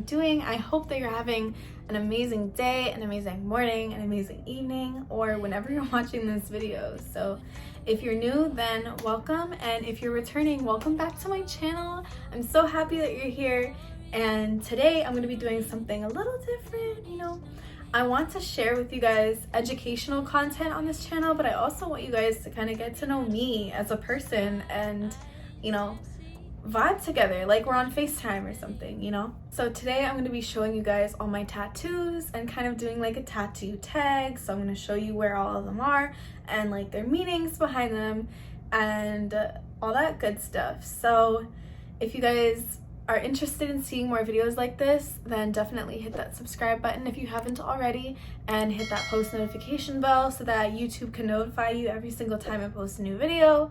doing. I hope that you're having an amazing day, an amazing morning, an amazing evening, or whenever you're watching this video. So if you're new, then welcome, and if you're returning, welcome back to my channel. I'm so happy that you're here, and today I'm going to be doing something a little different. I want to share with you guys educational content on this channel, but I also want you guys to kind of get to know me as a person and, vibe together like we're on FaceTime or something. So today I'm going to be showing you guys all my tattoos and kind of doing like a tattoo tag. So I'm going to show you where all of them are and like their meanings behind them and all that good stuff. So if you guys are interested in seeing more videos like this, then definitely hit that subscribe button if you haven't already, and hit that post notification bell so that YouTube can notify you every single time I post a new video.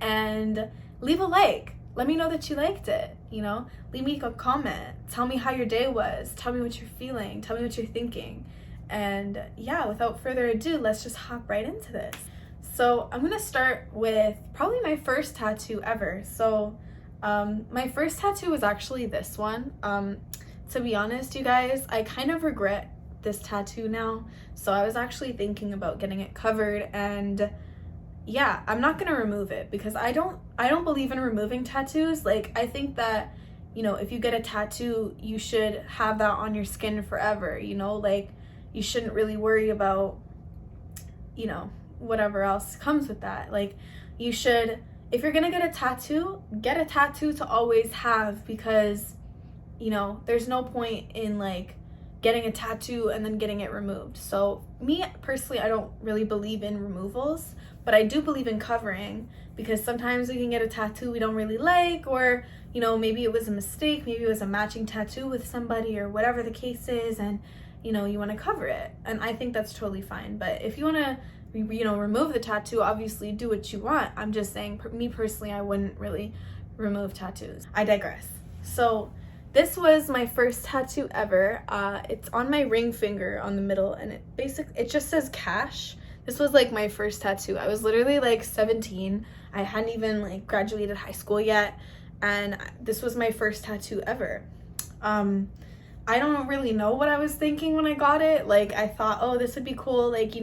And leave a like. Let me know that you liked it. Leave me a comment. Tell me how your day was. Tell me what you're feeling. Tell me what you're thinking. And yeah, without further ado, let's just hop right into this. So I'm gonna start with probably my first tattoo ever. So my first tattoo was actually this one. To be honest, you guys, I kind of regret this tattoo now. So I was actually thinking about getting it covered, and yeah, I'm not gonna remove it because I don't believe in removing tattoos. Like, I think that, if you get a tattoo, you should have that on your skin forever, like you shouldn't really worry about, whatever else comes with that. Like, you should, if you're gonna get a tattoo to always have, because there's no point in like getting a tattoo and then getting it removed. So me personally, I don't really believe in removals, but I do believe in covering, because sometimes we can get a tattoo we don't really like, or maybe it was a mistake, maybe it was a matching tattoo with somebody or whatever the case is, and you want to cover it, and I think that's totally fine. But if you want to remove the tattoo, obviously do what you want. I'm just saying, me personally, I wouldn't really remove tattoos. I digress. So this was my first tattoo ever. It's on my ring finger on the middle, and it just says cash. This was like my first tattoo. I was literally like 17. I hadn't even like graduated high school yet, and this was my first tattoo ever. I don't really know what I was thinking when I got it. Like, I thought, oh, this would be cool. Like,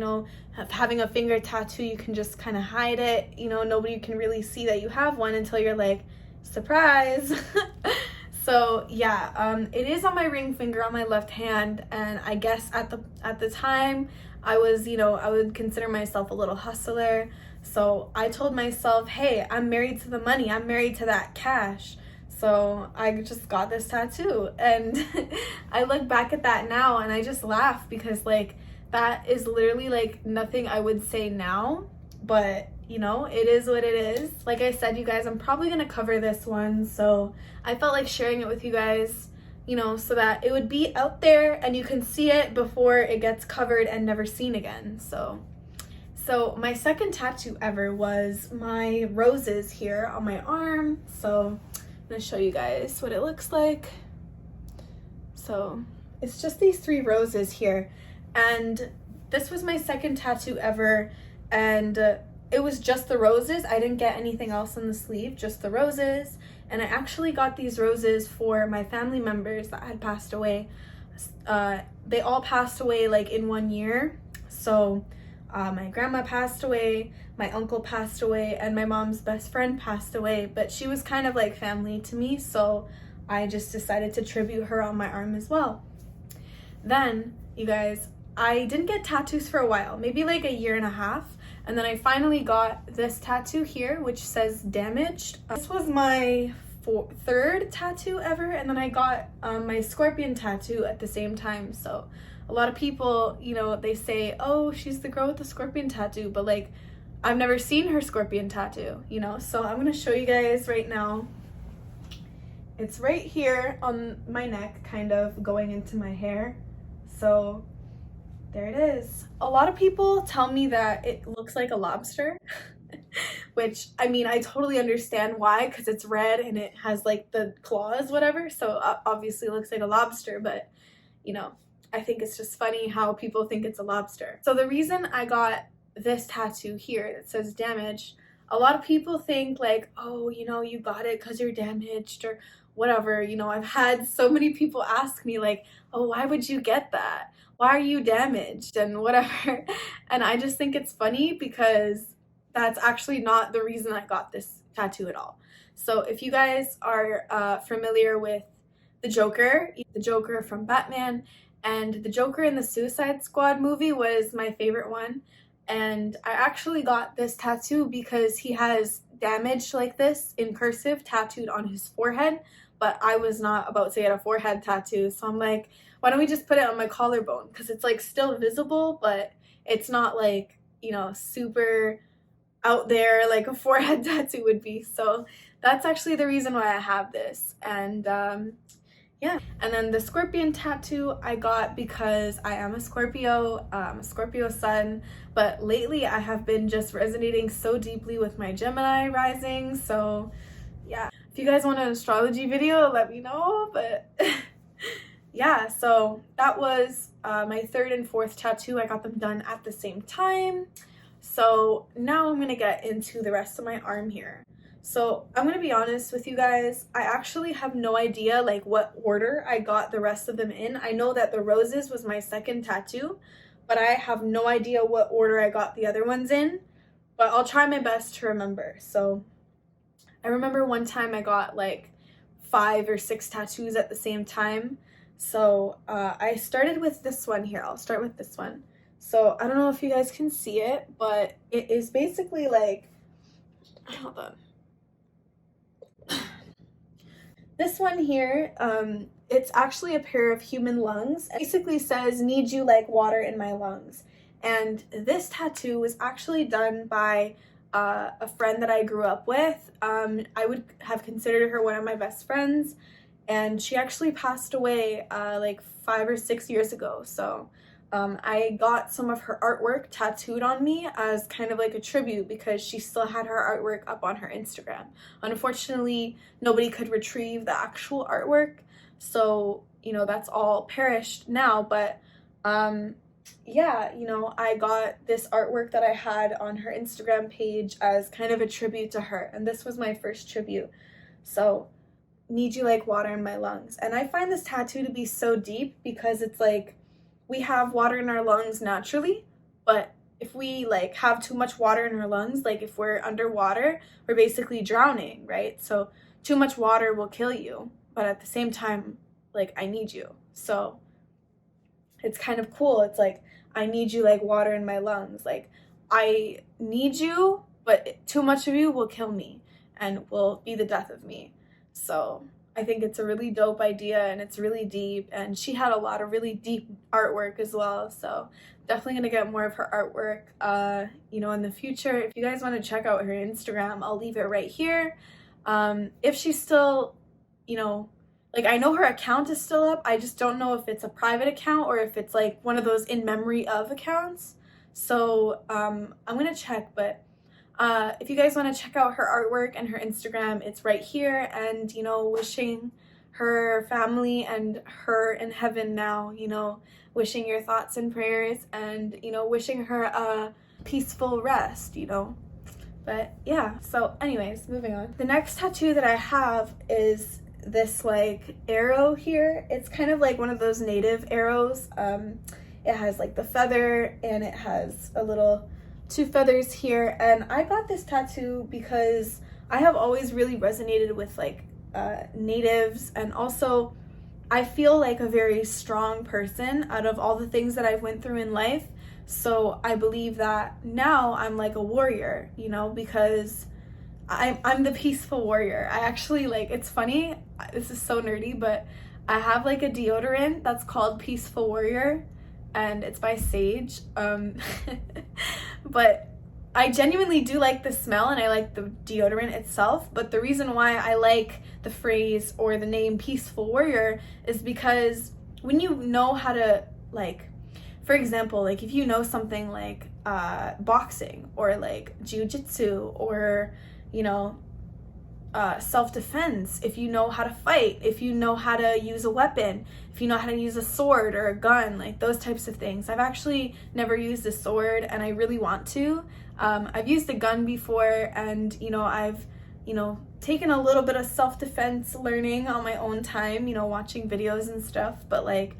having a finger tattoo, you can just kind of hide it. Nobody can really see that you have one until you're like, surprise. So yeah, it is on my ring finger on my left hand, and I guess at the time I was, I would consider myself a little hustler. So I told myself, hey, I'm married to the money. I'm married to that cash. So I just got this tattoo, and I look back at that now and I just laugh, because like that is literally like nothing I would say now, but it is what it is. Like I said, you guys, I'm probably gonna cover this one, so I felt like sharing it with you guys, so that it would be out there and you can see it before it gets covered and never seen again. So my second tattoo ever was my roses here on my arm. So I'm gonna show you guys what it looks like. So it's just these 3 roses here, and this was my second tattoo ever, and it was just the roses. I didn't get anything else on the sleeve, just the roses. And I actually got these roses for my family members that had passed away. They all passed away like in 1 year. So my grandma passed away, my uncle passed away, and my mom's best friend passed away, but she was kind of like family to me, so I just decided to tribute her on my arm as well. Then, you guys, I didn't get tattoos for a while, maybe like 1.5 years, and then I finally got this tattoo here, which says damaged. This was my third tattoo ever, and then I got my scorpion tattoo at the same time. So a lot of people, they say, oh, she's the girl with the scorpion tattoo, but like, I've never seen her scorpion tattoo, So I'm gonna show you guys right now. It's right here on my neck, kind of going into my hair. So there it is. A lot of people tell me that it looks like a lobster, which, I mean, I totally understand why, because it's red and it has like the claws, whatever. So obviously it looks like a lobster, but I think it's just funny how people think it's a lobster. So the reason I got this tattoo here that says damaged, a lot of people think like, oh, you got it because you're damaged or whatever, you know, I've had so many people ask me like, oh, why would you get that? Why are you damaged and whatever. And I just think it's funny because that's actually not the reason I got this tattoo at all. So if you guys are familiar with the Joker from Batman, and the Joker in the Suicide Squad movie was my favorite one. And I actually got this tattoo because he has damage like this in cursive tattooed on his forehead, but I was not about to get a forehead tattoo. So I'm like, why don't we just put it on my collarbone? Because it's like still visible, but it's not like, you know, super out there like a forehead tattoo would be. So that's actually the reason why I have this. And yeah, and then the scorpion tattoo I got because I am a Scorpio sun, but lately I have been just resonating so deeply with my Gemini rising. So yeah, if you guys want an astrology video, let me know. But yeah, so that was my third and fourth tattoo. I got them done at the same time. So now I'm gonna get into the rest of my arm here. So I'm gonna be honest with you guys, I actually have no idea like what order I got the rest of them in. I know that the roses was my second tattoo, but I have no idea what order I got the other ones in, but I'll try my best to remember. So I remember one time I got like 5 or 6 tattoos at the same time. So I started with this one here. I'll start with this one. So I don't know if you guys can see it, but it is basically like, hold on. This one here, it's actually a pair of human lungs. It basically says, need you like water in my lungs. And this tattoo was actually done by a friend that I grew up with. I would have considered her one of my best friends, and she actually passed away like 5 or 6 years ago. So I got some of her artwork tattooed on me as kind of like a tribute because she still had her artwork up on her Instagram. Unfortunately, nobody could retrieve the actual artwork, so you know that's all perished now. But yeah, you know, I got this artwork that I had on her Instagram page as kind of a tribute to her, and this was my first tribute. So need you like water in my lungs. And I find this tattoo to be so deep because it's like, we have water in our lungs naturally, but if we like have too much water in our lungs, like if we're underwater, we're basically drowning, right? So too much water will kill you, but at the same time, like I need you. So it's kind of cool. It's like, I need you like water in my lungs. Like I need you, but too much of you will kill me and will be the death of me. So I think it's a really dope idea, and it's really deep, and she had a lot of really deep artwork as well. So definitely gonna get more of her artwork you know, in the future. If you guys want to check out her Instagram, I'll leave it right here. If she's still, you know, like I know her account is still up, I just don't know if it's a private account or if it's like one of those in memory of accounts. So I'm gonna check, but if you guys want to check out her artwork and her Instagram, it's right here. And, you know, wishing her family and her in heaven now, you know, wishing your thoughts and prayers, and, you know, wishing her a peaceful rest, you know. But yeah, so anyways, moving on. The next tattoo that I have is this like arrow here. It's kind of like one of those native arrows. It has like the feather, and it has a little 2 feathers here. And I got this tattoo because I have always really resonated with like natives, and also I feel like a very strong person out of all the things that I've went through in life. So I believe that now I'm like a warrior, you know, because I'm the peaceful warrior. I actually, like, it's funny, this is so nerdy, but I have like a deodorant that's called Peaceful Warrior, and it's by Sage. But I genuinely do like the smell, and I like the deodorant itself. But the reason why I like the phrase or the name Peaceful Warrior is because when you know how to, like, for example, like if you know something like boxing or like jiu-jitsu or, you know, self-defense, if you know how to fight, if you know how to use a weapon, if you know how to use a sword or a gun, like those types of things. I've actually never used a sword, and I really want to. I've used a gun before, and you know, I've you know, taken a little bit of self-defense learning on my own time, you know, watching videos and stuff, but like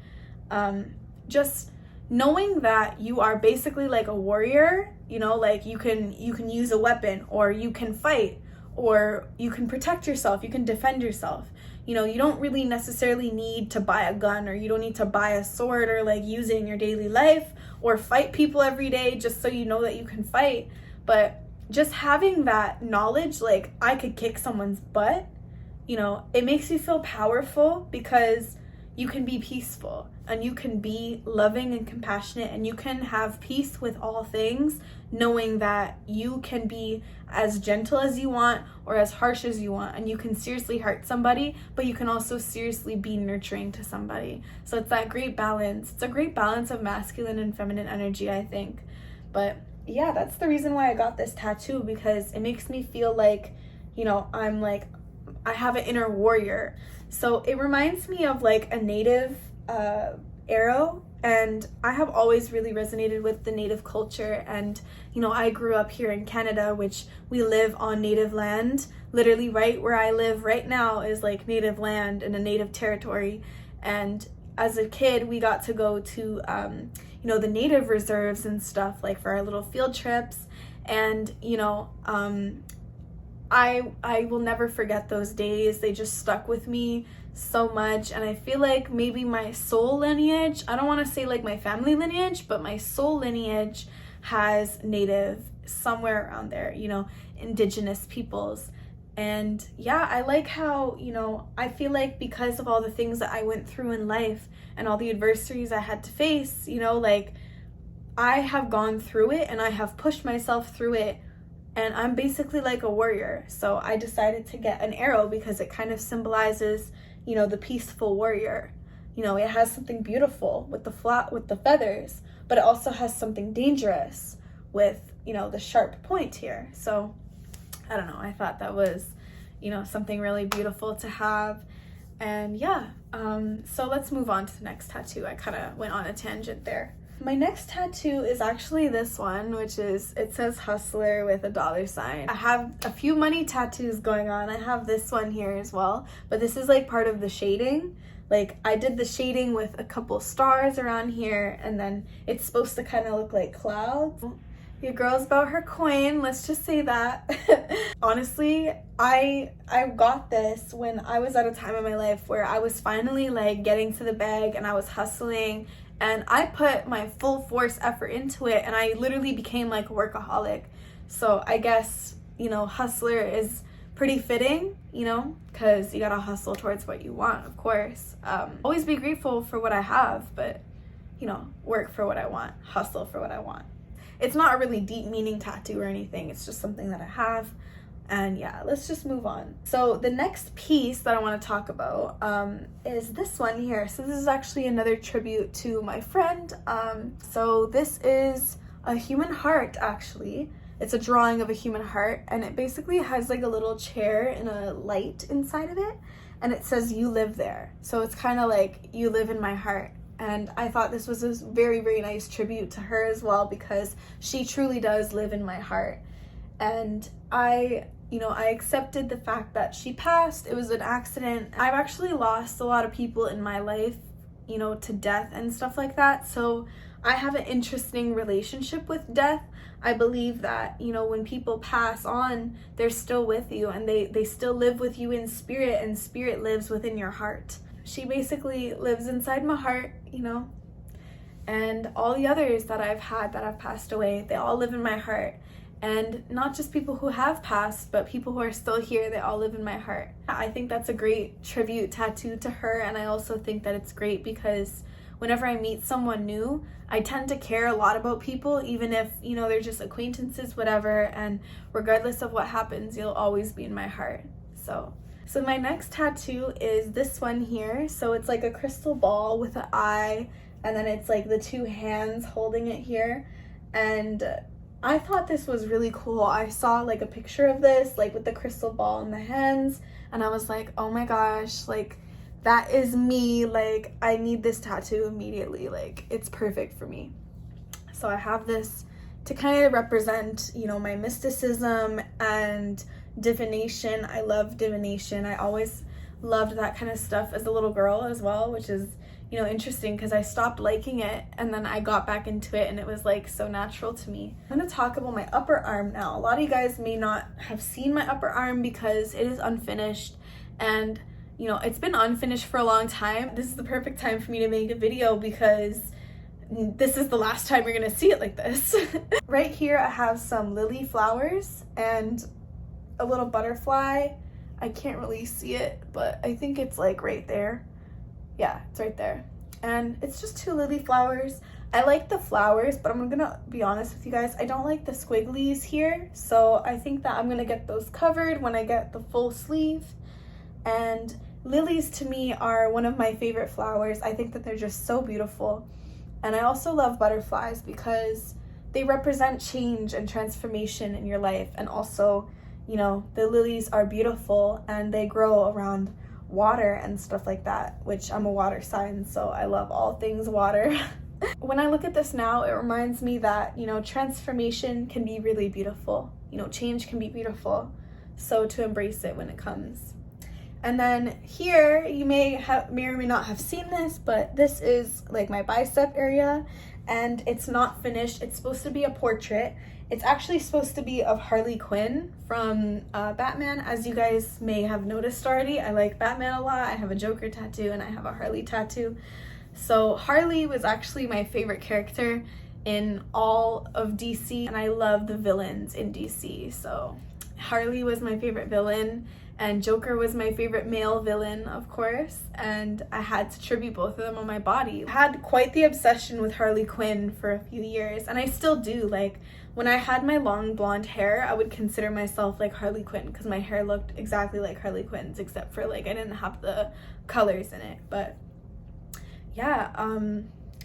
just knowing that you are basically like a warrior, you know, like you can use a weapon, or you can fight, or you can protect yourself, you can defend yourself. You know, you don't really necessarily need to buy a gun, or you don't need to buy a sword or like use it in your daily life or fight people every day just so you know that you can fight. But just having that knowledge, like I could kick someone's butt, you know, it makes you feel powerful, because you can be peaceful and you can be loving and compassionate, and you can have peace with all things, knowing that you can be as gentle as you want or as harsh as you want, and you can seriously hurt somebody, but you can also seriously be nurturing to somebody. So it's that great balance. It's a great balance of masculine and feminine energy, I think. But yeah, that's the reason why I got this tattoo, because it makes me feel like, you know, I have an inner warrior. So it reminds me of like a native arrow, and I have always really resonated with the native culture. And you know, I grew up here in Canada, which we live on native land. Literally right where I live right now is like native land and a native territory. And as a kid, we got to go to you know, the native reserves and stuff, like for our little field trips. And you know, I will never forget those days. They just stuck with me so much. And I feel like maybe my soul lineage, I don't want to say like my family lineage, but my soul lineage has native somewhere around there, you know, indigenous peoples. And yeah, I like how, you know, I feel like because of all the things that I went through in life and all the adversities I had to face, you know, like I have gone through it and I have pushed myself through it, and I'm basically like a warrior. So I decided to get an arrow because it kind of symbolizes, you know, the peaceful warrior. You know, it has something beautiful with the feathers, but it also has something dangerous with, you know, the sharp point here. So I don't know, I thought that was, you know, something really beautiful to have. And yeah, so let's move on to the next tattoo. I kind of went on a tangent there. My next tattoo is actually this one, which is, it says hustler with a dollar sign. I have a few money tattoos going on. I have this one here as well, but this is like part of the shading. Like I did the shading with a couple stars around here, and then it's supposed to kind of look like clouds. Your girl's about her coin, let's just say that. Honestly, I got this when I was at a time in my life where I was finally like getting to the bag and I was hustling, and I put my full force effort into it, and I literally became like a workaholic. So I guess, you know, hustler is pretty fitting, you know, because you gotta hustle towards what you want, of course. Always be grateful for what I have, but, you know, work for what I want, hustle for what I want. It's not a really deep meaning tattoo or anything. It's just something that I have. And yeah, let's just move on. So the next piece that I want to talk about is this one here. So this is actually another tribute to my friend. So this is a human heart, actually. It's a drawing of a human heart, and it basically has like a little chair and a light inside of it, and it says you live there. So it's kind of like you live in my heart. And I thought this was a very, very nice tribute to her as well, because she truly does live in my heart. And I accepted the fact that she passed. It was an accident. I've actually lost a lot of people in my life, you know, to death and stuff like that. So I have an interesting relationship with death. I believe that, you know, when people pass on, they're still with you, and they still live with you in spirit, and spirit lives within your heart. She basically lives inside my heart, you know, and all the others that I've had that have passed away, they all live in my heart. And not just people who have passed, but people who are still here, they all live in my heart. I think that's a great tribute tattoo to her, and I also think that it's great because whenever I meet someone new, I tend to care a lot about people, even if, you know, they're just acquaintances, whatever, and regardless of what happens, you'll always be in my heart. So my next tattoo is this one here. So it's like a crystal ball with an eye, and then it's like the two hands holding it here. And I thought this was really cool. I saw like a picture of this, like with the crystal ball in the hands, and I was like, oh my gosh, like that is me. Like I need this tattoo immediately. Like it's perfect for me. So I have this to kind of represent, you know, my mysticism and divination. I love divination. I always loved that kind of stuff as a little girl as well, which is, you know, interesting because I stopped liking it and then I got back into it and it was like so natural to me. I'm gonna talk about my upper arm now. A lot of you guys may not have seen my upper arm because it is unfinished, and you know, it's been unfinished for a long time. This is the perfect time for me to make a video because this is the last time you're gonna see it like this. Right here I have some lily flowers and a little butterfly. I can't really see it, but I think it's like right there. Yeah, it's right there. And it's just 2 lily flowers. I like the flowers, but I'm gonna be honest with you guys, I don't like the squigglies here. So I think that I'm gonna get those covered when I get the full sleeve. And lilies to me are one of my favorite flowers. I think that they're just so beautiful. And I also love butterflies because they represent change and transformation in your life. And also, you know, the lilies are beautiful and they grow around water and stuff like that, which I'm a water sign, so I love all things water. When I look at this now, it reminds me that, you know, transformation can be really beautiful. You know, change can be beautiful. So to embrace it when it comes. And then here, you may or may not have seen this, but this is like my bicep area and it's not finished. It's supposed to be a portrait. It's actually supposed to be of Harley Quinn from Batman. As you guys may have noticed already, I like Batman a lot. I have a Joker tattoo and I have a Harley tattoo. So Harley was actually my favorite character in all of DC, and I love the villains in DC. So Harley was my favorite villain and Joker was my favorite male villain, of course, and I had to tribute both of them on my body. I had quite the obsession with Harley Quinn for a few years, and I still do. Like, when I had my long blonde hair, I would consider myself like Harley Quinn because my hair looked exactly like Harley Quinn's, except for like I didn't have the colors in it. But yeah,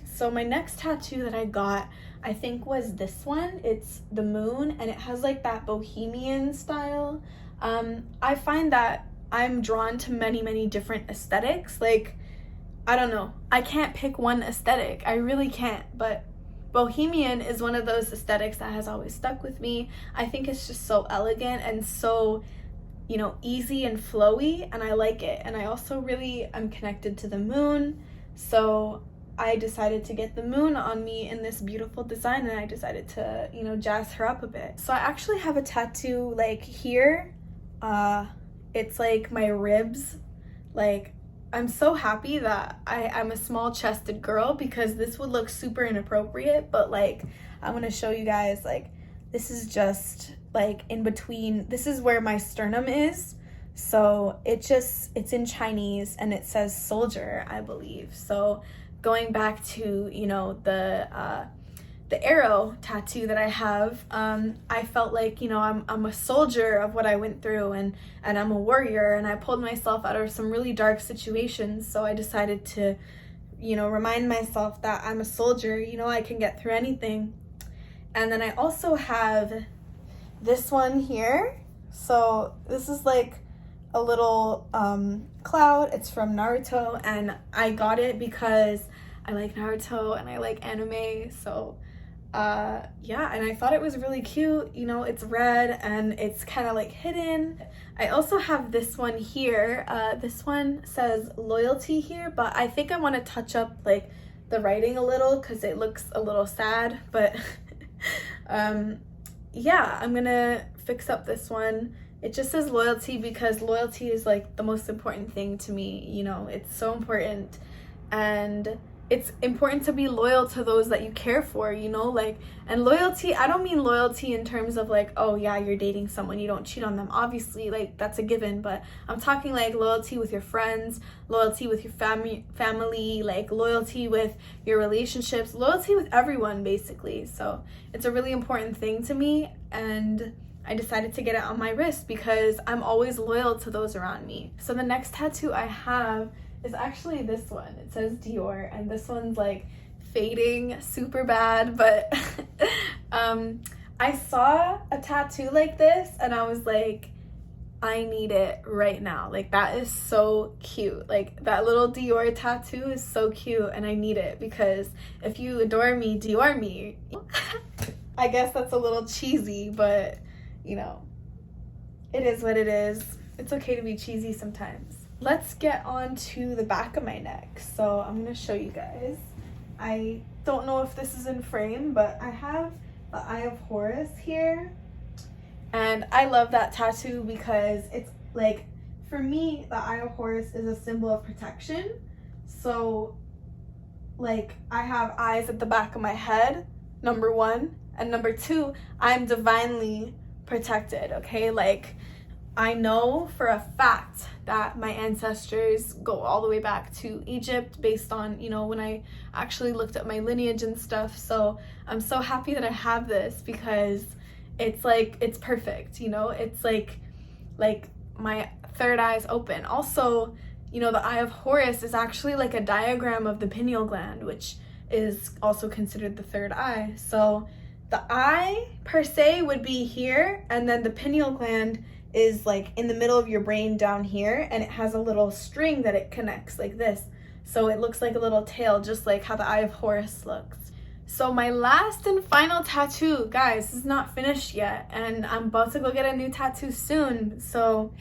so my next tattoo that I got, I think, was this one. It's the moon and it has like that bohemian style. I find that I'm drawn to many different aesthetics. Like, I don't know, I can't pick one aesthetic. I really can't, but bohemian is one of those aesthetics that has always stuck with me. I think it's just so elegant and so, you know, easy and flowy, and I like it. And I also really am connected to the moon, so I decided to get the moon on me in this beautiful design, and I decided to, you know, jazz her up a bit. So I actually have a tattoo like here. It's like my ribs. Like, I'm so happy that I'm a small chested girl because this would look super inappropriate, but like, I'm gonna show you guys, like, this is just like in between. This is where my sternum is. So it's in Chinese and it says soldier, I believe. So going back to, you know, the arrow tattoo that I have, I felt like, you know, I'm a soldier of what I went through, and I'm a warrior, and I pulled myself out of some really dark situations. So I decided to, you know, remind myself that I'm a soldier, you know, I can get through anything. And then I also have this one here. So this is like a little cloud. It's from Naruto, and I got it because I like Naruto and I like anime. So yeah, and I thought it was really cute. You know, it's red and it's kind of like hidden. I also have this one here. This one says loyalty here, but I think I want to touch up like the writing a little because it looks a little sad, but yeah, I'm gonna fix up this one. It just says loyalty because loyalty is like the most important thing to me. You know, it's so important, and it's important to be loyal to those that you care for, you know, like, and loyalty, I don't mean loyalty in terms of like, oh yeah, you're dating someone, you don't cheat on them, obviously, like, that's a given, but I'm talking like loyalty with your friends, loyalty with your family, like loyalty with your relationships, loyalty with everyone, basically. So it's a really important thing to me, and I decided to get it on my wrist because I'm always loyal to those around me. So the next tattoo I have is actually this one. It says Dior, and this one's like fading super bad, but I saw a tattoo like this and I was like, I need it right now. Like, that is so cute. Like, that little Dior tattoo is so cute, and I need it because if you adore me, Dior me. I guess that's a little cheesy, but you know, it is what it is. It's okay to be cheesy sometimes. Let's get on to the back of my neck. So I'm gonna show you guys. I don't know if this is in frame, but I have the Eye of Horus here. And I love that tattoo because it's like, for me, the Eye of Horus is a symbol of protection. So like, I have eyes at the back of my head, number one. And number two, I'm divinely protected, okay? Like, I know for a fact that my ancestors go all the way back to Egypt based on, you know, when I actually looked at my lineage and stuff. So I'm so happy that I have this because it's like, it's perfect, you know? It's like my third eye is open. Also, you know, the Eye of Horus is actually like a diagram of the pineal gland, which is also considered the third eye. So the eye per se would be here, and then the pineal gland is like in the middle of your brain down here, and it has a little string that it connects like this. So it looks like a little tail, just like how the Eye of Horus looks. So my last and final tattoo, guys, is not finished yet, and I'm about to go get a new tattoo soon. So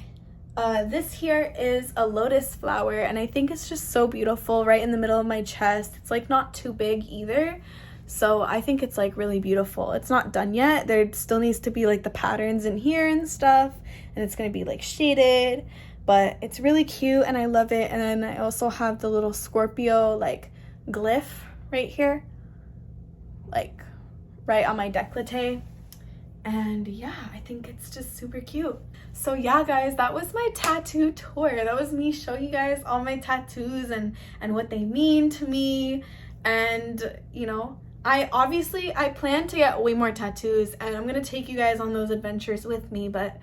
this here is a lotus flower, and I think it's just so beautiful right in the middle of my chest. It's like not too big either. So I think it's like really beautiful. It's not done yet. There still needs to be like the patterns in here and stuff, and it's gonna be like shaded, but it's really cute and I love it. And then I also have the little Scorpio like glyph right here, like right on my décolleté. And yeah, I think it's just super cute. So yeah, guys, that was my tattoo tour. That was me showing you guys all my tattoos and what they mean to me. And you know, I plan to get way more tattoos, and I'm gonna take you guys on those adventures with me. But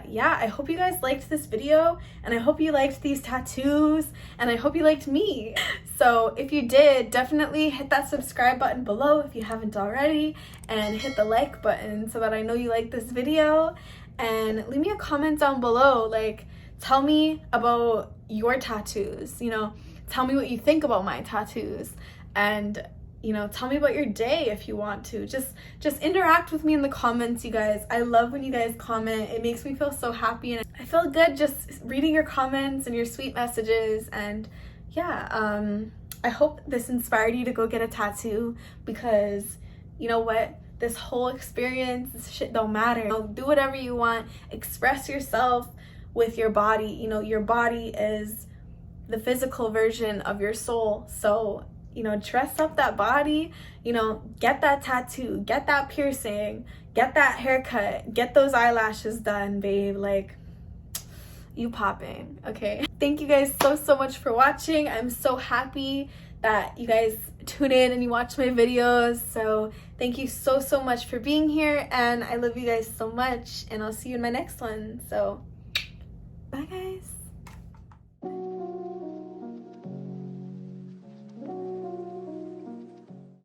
yeah, I hope you guys liked this video, and I hope you liked these tattoos, and I hope you liked me. So if you did, definitely hit that subscribe button below if you haven't already, and hit the like button so that I know you like this video. And leave me a comment down below, like tell me about your tattoos, you know, tell me what you think about my tattoos, and you know, tell me about your day if you want to. Just interact with me in the comments, you guys. I love when you guys comment. It makes me feel so happy, and I feel good just reading your comments and your sweet messages. And yeah, I hope this inspired you to go get a tattoo, because you know what? This whole experience, this shit don't matter. You know, do whatever you want. Express yourself with your body. You know, your body is the physical version of your soul. So you know, dress up that body, you know, get that tattoo, get that piercing, get that haircut, get those eyelashes done, babe. Like, you popping, okay? Thank you guys so much for watching. I'm so happy that you guys tune in and you watch my videos. So thank you so much for being here, and I love you guys so much, and I'll see you in my next one. So bye, guys.